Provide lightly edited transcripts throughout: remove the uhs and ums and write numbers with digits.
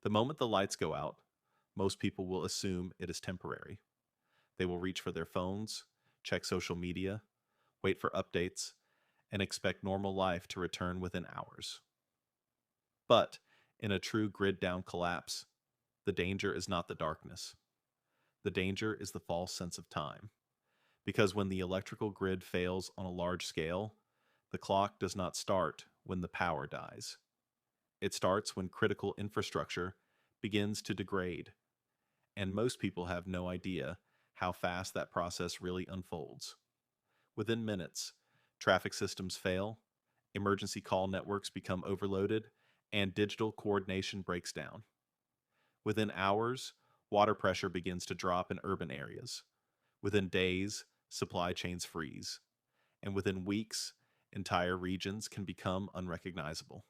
The moment the lights go out, most people will assume it is temporary. They will reach for their phones, check social media, wait for updates, and expect normal life to return within hours. But in a true grid down collapse, the danger is not the darkness. The danger is the false sense of time. Because when the electrical grid fails on a large scale, the clock does not start when the power dies. It starts when critical infrastructure begins to degrade, and most people have no idea how fast that process really unfolds. Within minutes, traffic systems fail, emergency call networks become overloaded, and digital coordination breaks down. Within hours, water pressure begins to drop in urban areas. Within days, supply chains freeze. And within weeks, entire regions can become unrecognizable.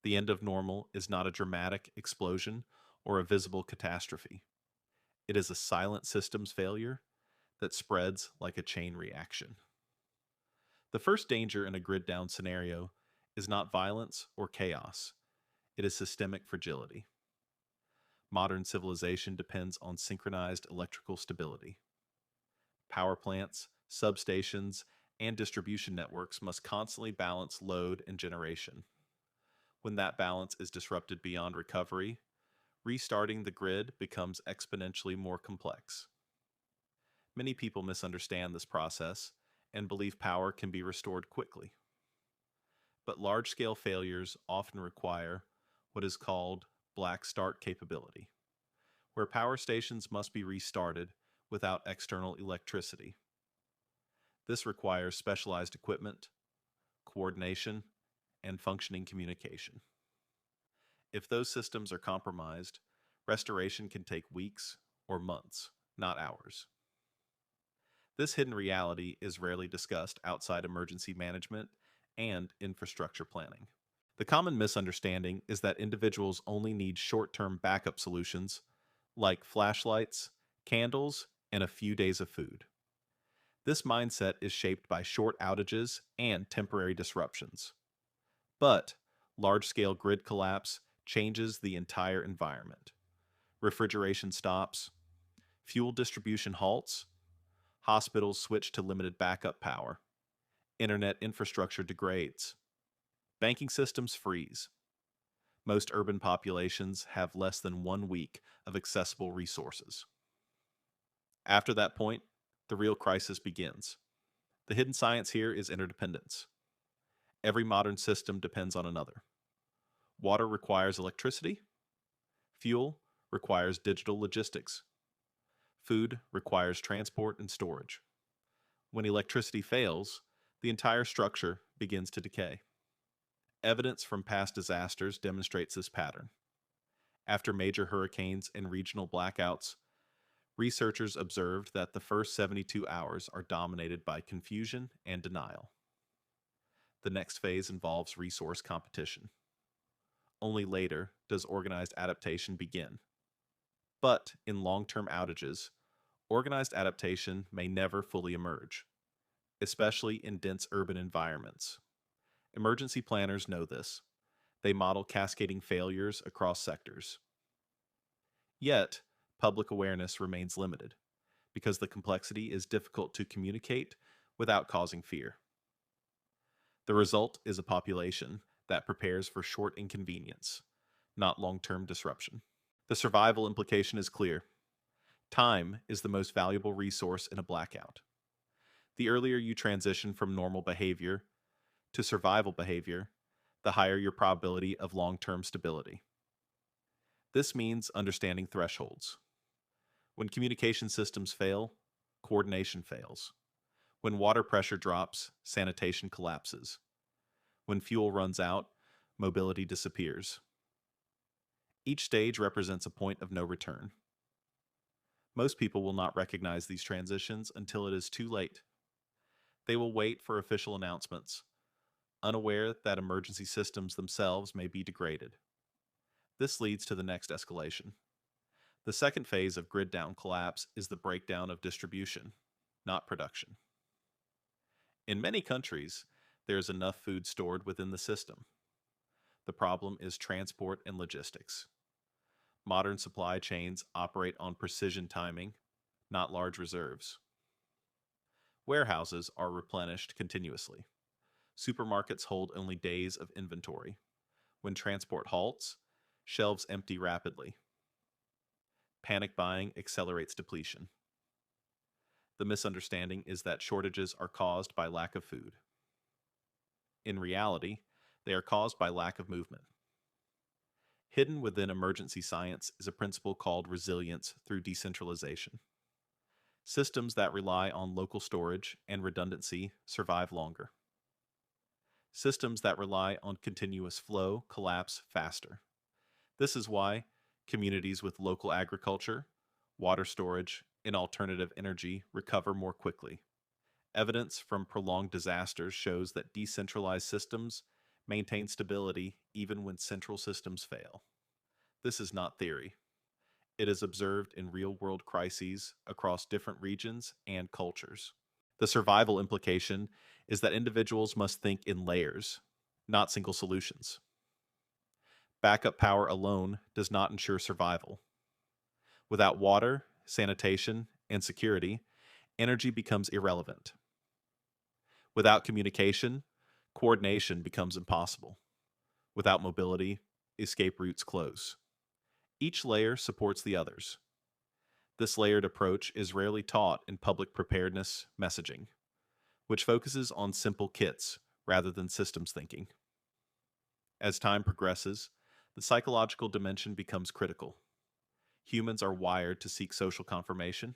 The end of normal is not a dramatic explosion or a visible catastrophe. It is a silent systems failure that spreads like a chain reaction. The first danger in a grid down scenario is not violence or chaos, it is systemic fragility. Modern civilization depends on synchronized electrical stability. Power plants, substations, and distribution networks must constantly balance load and generation. When that balance is disrupted beyond recovery, restarting the grid becomes exponentially more complex. Many people misunderstand this process and believe power can be restored quickly. But large scale failures often require what is called black start capability, where power stations must be restarted without external electricity. This requires specialized equipment, coordination, and functioning communication. If those systems are compromised, restoration can take weeks or months, not hours. This hidden reality is rarely discussed outside emergency management and infrastructure planning. The common misunderstanding is that individuals only need short term backup solutions like flashlights, candles, and a few days of food. This mindset is shaped by short outages and temporary disruptions. But large scale grid collapse changes the entire environment. Refrigeration stops, fuel distribution halts, hospitals switch to limited backup power, internet infrastructure degrades, banking systems freeze. Most urban populations have less than 1 week of accessible resources. After that point, the real crisis begins. The hidden science here is interdependence. Every modern system depends on another. Water requires electricity. Fuel requires digital logistics. Food requires transport and storage. When electricity fails, the entire structure begins to decay. Evidence from past disasters demonstrates this pattern. After major hurricanes and regional blackouts, researchers observed that the first 72 hours are dominated by confusion and denial. The next phase involves resource competition. Only later does organized adaptation begin. But in long-term outages, organized adaptation may never fully emerge, especially in dense urban environments. Emergency planners know this. They model cascading failures across sectors. Yet, public awareness remains limited because the complexity is difficult to communicate without causing fear. The result is a population that prepares for short inconvenience, not long-term disruption. The survival implication is clear. Time is the most valuable resource in a blackout. The earlier you transition from normal behavior to survival behavior, the higher your probability of long-term stability. This means understanding thresholds. When communication systems fail, coordination fails. When water pressure drops, sanitation collapses. When fuel runs out, mobility disappears. Each stage represents a point of no return. Most people will not recognize these transitions until it is too late. They will wait for official announcements, unaware that emergency systems themselves may be degraded. This leads to the next escalation. The second phase of grid down collapse is the breakdown of distribution, not production. In many countries, there is enough food stored within the system. The problem is transport and logistics. Modern supply chains operate on precision timing, not large reserves. Warehouses are replenished continuously. Supermarkets hold only days of inventory. When transport halts, shelves empty rapidly. Panic buying accelerates depletion. The misunderstanding is that shortages are caused by lack of food. In reality, they are caused by lack of movement. Hidden within emergency science is a principle called resilience through decentralization. Systems that rely on local storage and redundancy survive longer. Systems that rely on continuous flow collapse faster. This is why communities with local agriculture, water storage, and alternative energy recover more quickly. Evidence from prolonged disasters shows that decentralized systems maintain stability even when central systems fail. This is not theory. It is observed in real-world crises across different regions and cultures. The survival implication is that individuals must think in layers, not single solutions. Backup power alone does not ensure survival. Without water, sanitation, and security, energy becomes irrelevant. Without communication, coordination becomes impossible. Without mobility, escape routes close. Each layer supports the others. This layered approach is rarely taught in public preparedness messaging, which focuses on simple kits rather than systems thinking. As time progresses, the psychological dimension becomes critical. Humans are wired to seek social confirmation.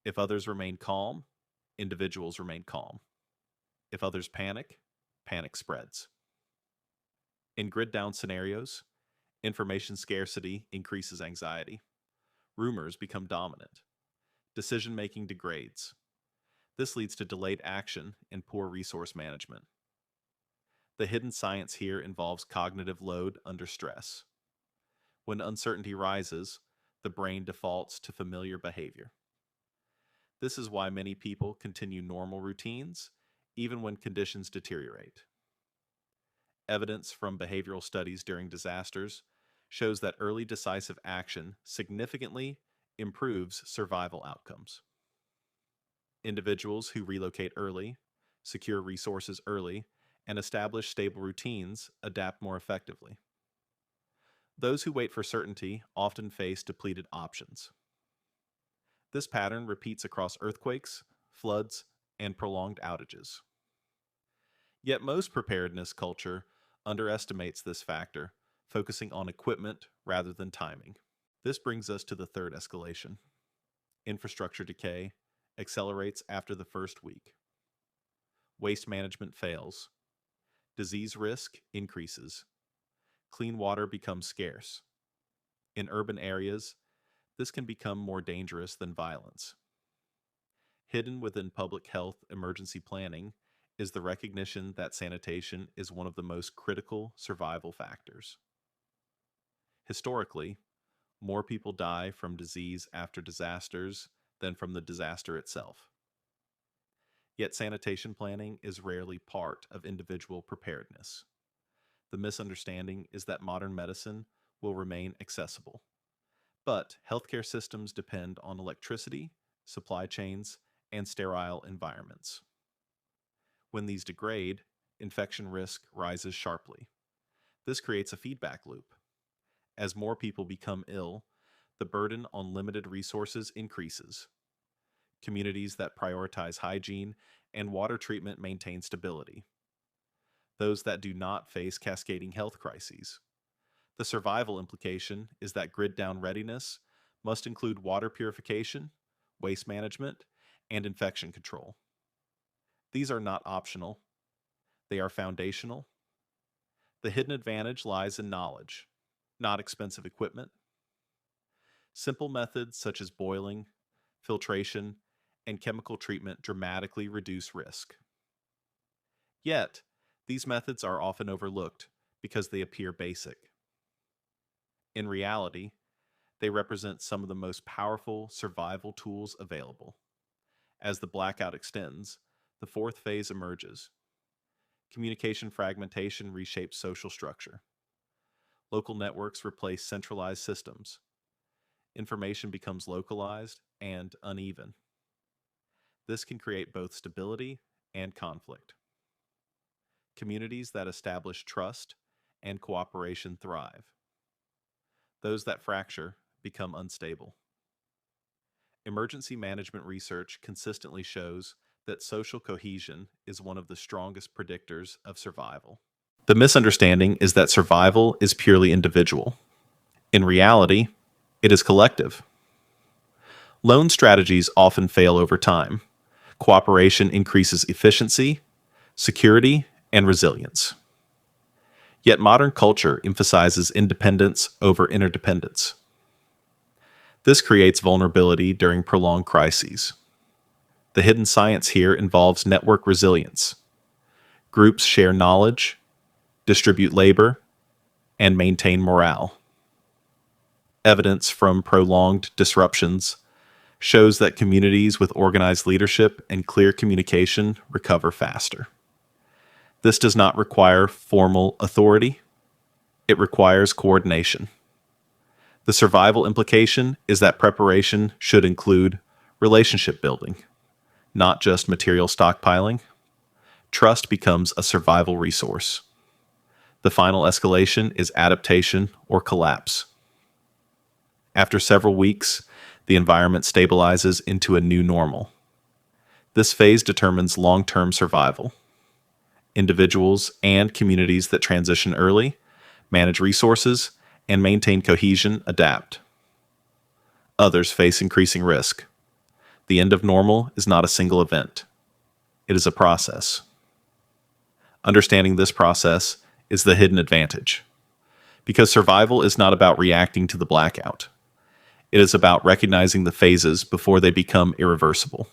If others remain calm, individuals remain calm. If others panic, panic spreads. In grid-down scenarios, information scarcity increases anxiety. Rumors become dominant. Decision-making degrades. This leads to delayed action and poor resource management. The hidden science here involves cognitive load under stress. When uncertainty rises, the brain defaults to familiar behavior. This is why many people continue normal routines even when conditions deteriorate. Evidence from behavioral studies during disasters shows that early decisive action significantly improves survival outcomes. Individuals who relocate early, secure resources early, and establish stable routines adapt more effectively. Those who wait for certainty often face depleted options. This pattern repeats across earthquakes, floods, and prolonged outages. Yet most preparedness culture underestimates this factor, focusing on equipment rather than timing. This brings us to the third escalation. Infrastructure decay accelerates after the first week. Waste management fails. Disease risk increases. Clean water becomes scarce. In urban areas, this can become more dangerous than violence. Hidden within public health emergency planning is the recognition that sanitation is one of the most critical survival factors. Historically, more people die from disease after disasters than from the disaster itself. Yet sanitation planning is rarely part of individual preparedness. The misunderstanding is that modern medicine will remain accessible. But healthcare systems depend on electricity, supply chains, and sterile environments. When these degrade, infection risk rises sharply. This creates a feedback loop. As more people become ill, the burden on limited resources increases. Communities that prioritize hygiene and water treatment maintain stability. Those that do not face cascading health crises. The survival implication is that grid-down readiness must include water purification, waste management, and infection control. These are not optional. They are foundational. The hidden advantage lies in knowledge, not expensive equipment. Simple methods such as boiling, filtration, and chemical treatment dramatically reduce risk. Yet, these methods are often overlooked because they appear basic. In reality, they represent some of the most powerful survival tools available. As the blackout extends, the fourth phase emerges. Communication fragmentation reshapes social structure. Local networks replace centralized systems. Information becomes localized and uneven. This can create both stability and conflict. Communities that establish trust and cooperation thrive. Those that fracture become unstable. Emergency management research consistently shows that social cohesion is one of the strongest predictors of survival. The misunderstanding is that survival is purely individual. In reality, it is collective. Lone strategies often fail over time. Cooperation increases efficiency, security, and resilience. Yet modern culture emphasizes independence over interdependence. This creates vulnerability during prolonged crises. The hidden science here involves network resilience. Groups share knowledge, distribute labor, and maintain morale. Evidence from prolonged disruptions shows that communities with organized leadership and clear communication recover faster. This does not require formal authority. It requires coordination. The survival implication is that preparation should include relationship building, not just material stockpiling. Trust becomes a survival resource. The final escalation is adaptation or collapse. After several weeks, the environment stabilizes into a new normal. This phase determines long-term survival. Individuals and communities that transition early, manage resources, and maintain cohesion adapt. Others face increasing risk. The end of normal is not a single event. It is a process. Understanding this process is the hidden advantage. Because survival is not about reacting to the blackout. It is about recognizing the phases before they become irreversible.